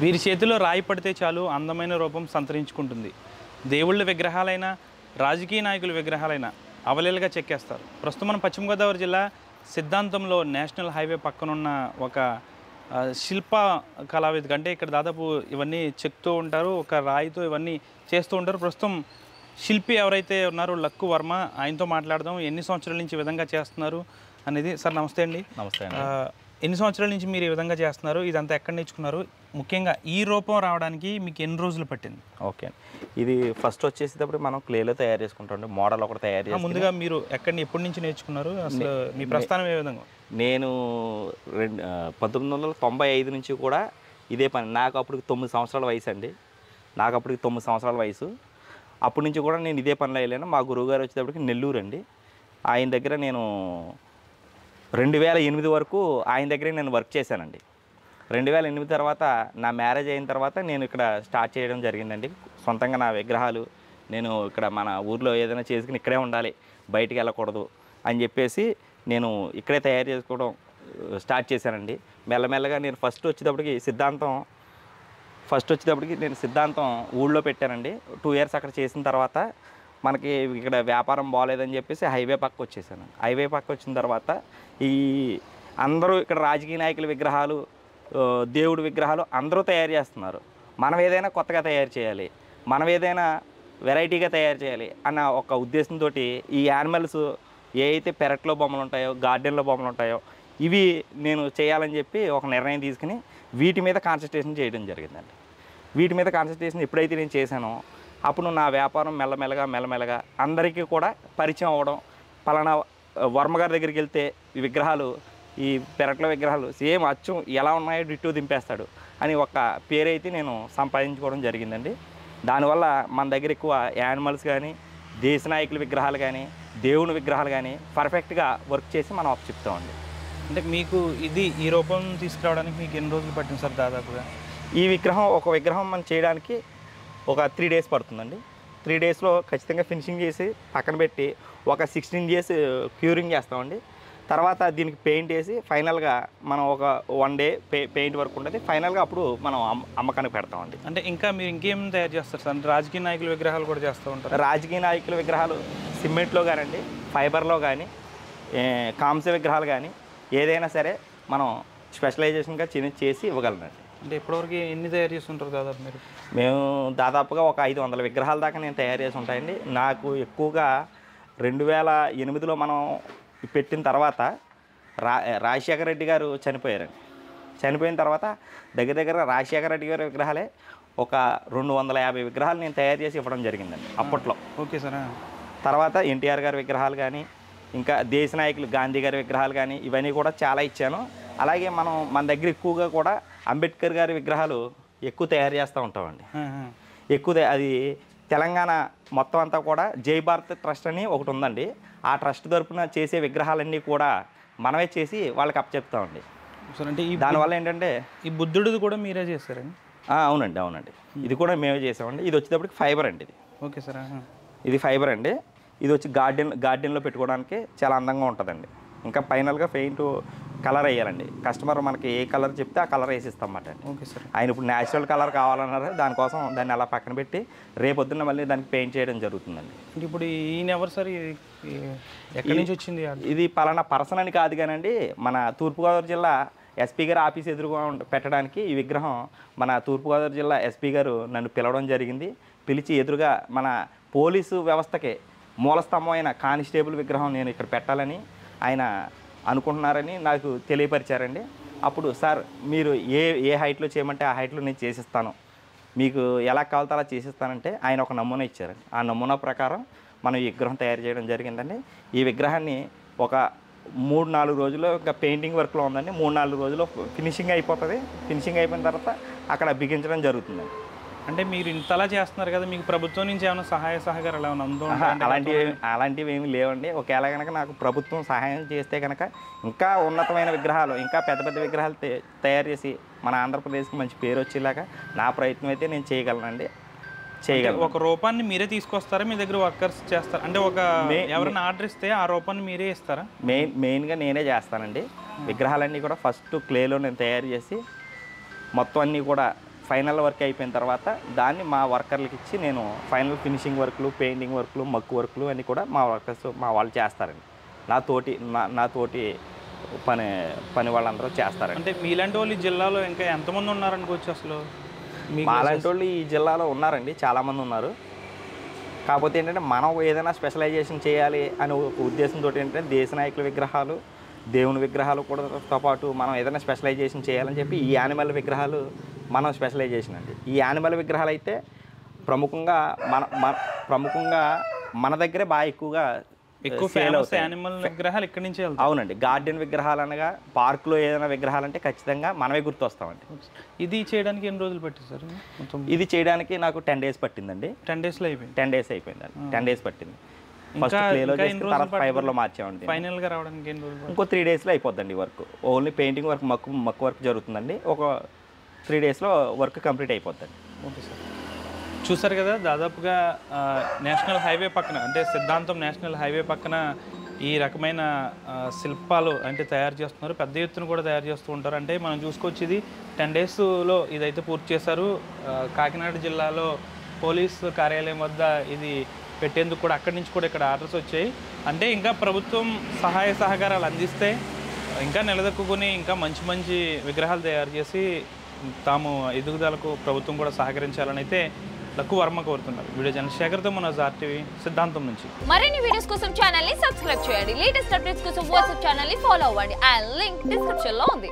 వీరి చేతిలో రాయి పడితే చాలు అందమైన రూపం సంతరించుకుంటుంది. దేవుళ్ళ విగ్రహాలైనా రాజకీయ నాయకుల విగ్రహాలైనా అవలీలగా చెక్కేస్తారు. ప్రస్తుతం మనం పశ్చిమ గోదావరి జిల్లా సిద్ధాంతంలో నేషనల్ హైవే పక్కనున్న ఒక శిల్ప కళావేదిక, అంటే ఇక్కడ దాదాపు ఇవన్నీ చెక్తూ ఉంటారు, ఒక రాయితో ఇవన్నీ చేస్తూ ఉంటారు. ప్రస్తుతం శిల్పి ఎవరైతే ఉన్నారో లక్కు వర్మ, ఆయనతో మాట్లాడదాం. ఎన్ని సంవత్సరాల నుంచి ఈ విధంగా చేస్తున్నారు అనేది. సార్ నమస్తే అండి. నమస్తే అండి. ఎన్ని సంవత్సరాల నుంచి మీరు ఈ విధంగా చేస్తున్నారు, ఇదంతా ఎక్కడ నేర్చుకున్నారు, ముఖ్యంగా ఈ రూపం రావడానికి మీకు ఎన్ని రోజులు పట్టింది? ఓకే, ఇది ఫస్ట్ వచ్చేసేటప్పుడు మనం క్లేలో తయారు చేసుకుంటాం. మోడల్ ఒకటి తయారు చేసి ముందుగా మీరు ఎప్పటి నుంచి నేర్చుకున్నారు, అసలు మీ ప్రస్థానం ఏ విధంగా? నేను 1995 నుంచి కూడా ఇదే పని. నాకు అప్పటికి 9 సంవత్సరాల వయసు అండి. నాకు అప్పటికి 9 సంవత్సరాల వయసు. అప్పటి నుంచి కూడా నేను ఇదే పనిలో వెళ్ళాను. మా గురువుగారు వచ్చేటప్పటికి నెల్లూరు అండి. ఆయన దగ్గర నేను 2008 వరకు ఆయన దగ్గరే నేను వర్క్ చేశానండి. 2008 తర్వాత నా మ్యారేజ్ అయిన తర్వాత నేను ఇక్కడ స్టార్ట్ చేయడం జరిగిందండి. సొంతంగా నా విగ్రహాలు నేను ఇక్కడ మన ఊర్లో ఏదైనా చేసుకుని ఇక్కడే ఉండాలి, బయటికి వెళ్ళకూడదు అని చెప్పేసి నేను ఇక్కడే తయారు చేసుకోవడం స్టార్ట్ చేశానండి. మెల్లమెల్లగా నేను ఫస్ట్ వచ్చేటప్పటికి సిద్ధాంతం ఊళ్ళో పెట్టానండి. 2 ఇయర్స్ అక్కడ చేసిన తర్వాత మనకి ఇక్కడ వ్యాపారం బాగోలేదని చెప్పేసి హైవే పక్క వచ్చేసాను. హైవే పక్క వచ్చిన తర్వాత ఈ అందరూ ఇక్కడ రాజకీయ నాయకుల విగ్రహాలు, దేవుడి విగ్రహాలు అందరూ తయారు చేస్తున్నారు. మనం ఏదైనా కొత్తగా తయారు చేయాలి, మనం ఏదైనా వెరైటీగా తయారు చేయాలి అన్న ఒక ఉద్దేశంతో ఈ యానిమల్స్ ఏ అయితే పెరట్లో బొమ్మలు ఉంటాయో, గార్డెన్లో బొమ్మలు ఉంటాయో ఇవి నేను చేయాలని చెప్పి ఒక నిర్ణయం తీసుకుని వీటి మీద కాన్సన్ట్రేషన్ చేయడం జరిగిందండి. వీటి మీద కాన్సన్ట్రేషన్ ఎప్పుడైతే నేను చేశానో అప్పుడు నా వ్యాపారం మెల్లమెల్లగా అందరికీ కూడా పరిచయం అవ్వడం. పలానా వర్మగారి దగ్గరికి వెళ్తే ఈ విగ్రహాలు, ఈ పెరట్ల విగ్రహాలు సేమ్ అచ్చం ఎలా ఉన్నాయో డిట్టో దింపేస్తాడు అని ఒక పేరైతే నేను సంపాదించుకోవడం జరిగిందండి. దానివల్ల మన దగ్గర ఎక్కువ యానిమల్స్ కానీ, దేశ నాయకుల విగ్రహాలు కానీ, దేవుని విగ్రహాలు కానీ పర్ఫెక్ట్గా వర్క్ చేసి మనం అప్పు చెప్తామండి. అంటే మీకు ఈ రూపం తీసుకురావడానికి మీకు ఎన్ని రోజులు పట్టింది సార్ దాదాపుగా? ఒక విగ్రహం మనం చేయడానికి ఒక 3 days పడుతుందండి. 3 daysలో ఖచ్చితంగా ఫినిషింగ్ చేసి పక్కన పెట్టి ఒక 16 days క్యూరింగ్ చేస్తామండి. తర్వాత దీనికి పెయింట్ వేసి ఫైనల్గా మనం ఒక 1 day పెయింట్ వర్క్ ఉంటుంది. ఫైనల్గా అప్పుడు మనం అమ్మకానికి పెడతామండి. అంటే ఇంకా మీరు ఇంకేం తయారు చేస్తారు సార్? అంటే రాజకీయ నాయకుల విగ్రహాలు కూడా చేస్తూ ఉంటారు. రాజకీయ నాయకుల విగ్రహాలు సిమెంట్లో కానివ్వండి, ఫైబర్లో కానీ, కాంస్య విగ్రహాలు కానీ ఏదైనా సరే మనం స్పెషలైజేషన్గా చేసి ఇవ్వగలనండి. అంటే ఇప్పటివరకు ఎన్ని తయారు చేస్తుంటారు దాదాపు మీరు? మేము దాదాపుగా ఒక 500 విగ్రహాల దాకా నేను తయారు చేసి ఉంటాయండి. నాకు ఎక్కువగా 2008లో మనం పెట్టిన తర్వాత రాజశేఖర రెడ్డి గారు చనిపోయారండి. చనిపోయిన తర్వాత దగ్గర రాజశేఖర రెడ్డి గారి విగ్రహాలే ఒక 250 విగ్రహాలు నేను తయారు చేసి ఇవ్వడం జరిగిందండి అప్పట్లో. Okay sir. తర్వాత ఎన్టీఆర్ గారి విగ్రహాలు కానీ, ఇంకా దేశ నాయకులు గాంధీ గారి విగ్రహాలు కానీ ఇవన్నీ కూడా చాలా ఇచ్చాను. అలాగే మన దగ్గర ఎక్కువగా కూడా అంబేద్కర్ గారి విగ్రహాలు ఎక్కువ తయారు చేస్తూ ఉంటామండి. అది తెలంగాణ మొత్తం అంతా కూడా జై భారత్ ట్రస్ట్ అని ఒకటి ఉందండి. ఆ ట్రస్ట్ తరపున చేసే విగ్రహాలన్నీ కూడా మనమే చేసి వాళ్ళకి అప్పచెప్తామండి. అంటే దానివల్ల ఏంటంటే ఈ బుద్ధుడిది కూడా మీరే చేస్తారండి? అవునండి. ఇది కూడా మేమే చేసామండి. ఇది వచ్చేటప్పటికి ఫైబర్ అండి. ఇది ఓకే సార్. ఇది ఫైబర్ అండి. ఇది వచ్చి గార్డెన్లో పెట్టుకోవడానికి చాలా అందంగా ఉంటుందండి. ఇంకా ఫైనల్గా పెయింట్ కలర్ వేయాలండి. కస్టమర్ మనకి ఏ కలర్ చెప్తే ఆ కలర్ వేసిస్తామన్నమాట. Okay sir. ఆయన ఇప్పుడు న్యాచురల్ కలర్ కావాలన్నారు, దానికోసం దాన్ని అలా పక్కన పెట్టి రేపొద్దున్న మళ్ళీ దానికి పెయింట్ చేయడం జరుగుతుందండి. ఇప్పుడు ఈయన ఎవరు సార్? ఎక్కడి నుంచి వచ్చింది? ఇది పలానా పర్సన్ అని కాదు కానండి, మన తూర్పుగోదావరి జిల్లా ఎస్పీ గారు ఆఫీస్ ఎదురుగా పెట్టడానికి ఈ విగ్రహం మన తూర్పుగోదావరి జిల్లా ఎస్పీ గారు నన్ను పిలవడం జరిగింది. పిలిచి ఎదురుగా మన పోలీసు వ్యవస్థకే మూలస్తంభమైన కానిస్టేబుల్ విగ్రహం నేను ఇక్కడ పెట్టాలని ఆయన అనుకుంటున్నారని నాకు తెలియపరిచారండి. అప్పుడు సార్ మీరు ఏ హైట్లో చేయమంటే ఆ హైట్లో నేను చేసిస్తాను, మీకు ఎలా కావాలో అలా చేసిస్తానంటే ఆయన ఒక నమూనా ఇచ్చారండి. ఆ నమూనా ప్రకారం మనం ఈ విగ్రహం తయారు చేయడం జరిగిందండి. ఈ విగ్రహాన్ని ఒక 3-4 రోజుల్లో ఇంకా పెయింటింగ్ వర్క్లో ఉందండి. 3-4 రోజుల్లో ఫినిషింగ్ అయిపోతుంది. ఫినిషింగ్ అయిపోయిన తర్వాత అక్కడ బిగించడం జరుగుతుందండి. అంటే మీరు ఇంతలా చేస్తున్నారు కదా, మీకు ప్రభుత్వం నుంచి ఏమైనా సహాయ సహకారాలు ఏమైనా ఉందో? అలాంటివి ఏమి లేవండి. ఒకవేళ కనుక నాకు ప్రభుత్వం సహాయం చేస్తే కనుక ఇంకా ఉన్నతమైన విగ్రహాలు, ఇంకా పెద్ద విగ్రహాలు తయారు చేసి మన ఆంధ్రప్రదేశ్కి మంచి పేరు వచ్చేలాగా నా ప్రయత్నం అయితే నేను చేయగలను. ఒక రూపాన్ని మీరే తీసుకొస్తారా, మీ దగ్గర వర్కర్స్ చేస్తారు? అంటే ఎవరైనా ఆర్డర్ ఇస్తే ఆ రూపాన్ని మీరే ఇస్తారా? మెయిన్గా నేనే చేస్తానండి. విగ్రహాలన్నీ కూడా ఫస్ట్ క్లేలో నేను తయారు చేసి మొత్తం అన్నీ కూడా ఫైనల్ వర్క్ అయిపోయిన తర్వాత దాన్ని మా వర్కర్లకి ఇచ్చి నేను ఫైనల్ ఫినిషింగ్ వర్క్లు, పెయింటింగ్ వర్క్లు, మక్కు వర్క్లు అన్నీ కూడా మా వర్కర్స్ మా వాళ్ళు చేస్తారండి. నా తోటి పని వాళ్ళందరూ చేస్తారండి. అంటే మీలాంటి వాళ్ళు ఈ జిల్లాలో ఇంకా ఎంతమంది ఉన్నారనుకోవచ్చు అసలు? మాలాంటి వాళ్ళు ఈ జిల్లాలో ఉన్నారండి, చాలామంది ఉన్నారు. కాకపోతే ఏంటంటే మనం ఏదైనా స్పెషలైజేషన్ చేయాలి అనే ఒక ఉద్దేశంతో ఏంటంటే దేశ నాయకుల విగ్రహాలు, దేవుని విగ్రహాలు కూడాతో పాటు మనం ఏదైనా స్పెషలైజేషన్ చేయాలని చెప్పి ఈ యానిమల్ విగ్రహాలు మనం స్పెషలైజేషన్ అండి. ఈ యానిమల్ విగ్రహాలు అయితే ప్రముఖంగా మన దగ్గరే బాగా ఎక్కువ ఫేమస్ యానిమల్ విగ్రహాలు ఇక్కడి నుంచే వెళ్తాయి. అవునండి. గార్డెన్ విగ్రహాలు అనగా పార్కులో ఏదైనా విగ్రహాలు అంటే ఖచ్చితంగా మనమే గుర్తొస్తామండి. ఇది చేయడానికి ఎన్ని రోజులు పట్టింది సార్? ఇది చేయడానికి నాకు 10 days పట్టిందండి. 10 daysలో అయిపోయింది. 10 days అయిపోయిందండి. 10 days పట్టింది. ఫస్ట్ ప్లేలో చేసి తర్వాత ఫైబర్లో మార్చామండి. ఫైనల్గా రావడానికి ఎన్ని రోజులు? ఇంకో 3 daysలో అయిపోద్దండి వర్క్. ఓన్లీ పెయింటింగ్ వర్క్, మక్కు వర్క్ జరుగుతుందండి. ఒక 3 daysలో వర్క్ కంప్లీట్ అయిపోద్దండి. Okay sir. చూసారు కదా, దాదాపుగా నేషనల్ హైవే పక్కన, అంటే సిద్ధాంతం నేషనల్ హైవే పక్కన ఈ రకమైన శిల్పాలు అంటే తయారు చేస్తున్నారు. పెద్ద ఎత్తున కూడా తయారు చేస్తూ ఉంటారు. అంటే మనం చూసుకోవచ్చు, ఇది 10 daysలో ఇదైతే పూర్తి చేశారు. కాకినాడ జిల్లాలో పోలీసు కార్యాలయం వద్ద ఇది పెట్టేందుకు కూడా అక్కడి నుంచి కూడా ఇక్కడ ఆర్డర్స్ వచ్చాయి. అంటే ఇంకా ప్రభుత్వం సహాయ సహకారాలు అందిస్తే ఇంకా నిలదొక్కుని ఇంకా మంచి మంచి విగ్రహాలు తయారు చేసి తాము ఎదుగుదలకు ప్రభుత్వం కూడా సహకరించాలని అయితే లక్కు వర్మ కోరుతున్నారు. వీడియో జర్నలిస్ట్ శేఖర్తో మనోజ్, RTV సిద్ధాంతం నుంచి. మరిన్ని వీడియోస్ కోసం ఛానల్ ని సబ్స్క్రైబ్ చేయండి. లేటెస్ట్ అప్డేట్స్ కోసం వాట్సాప్ ఛానల్ ని ఫాలో అవ్వండి. ఆ లింక్ డిస్క్రిప్షన్ లో ఉంది.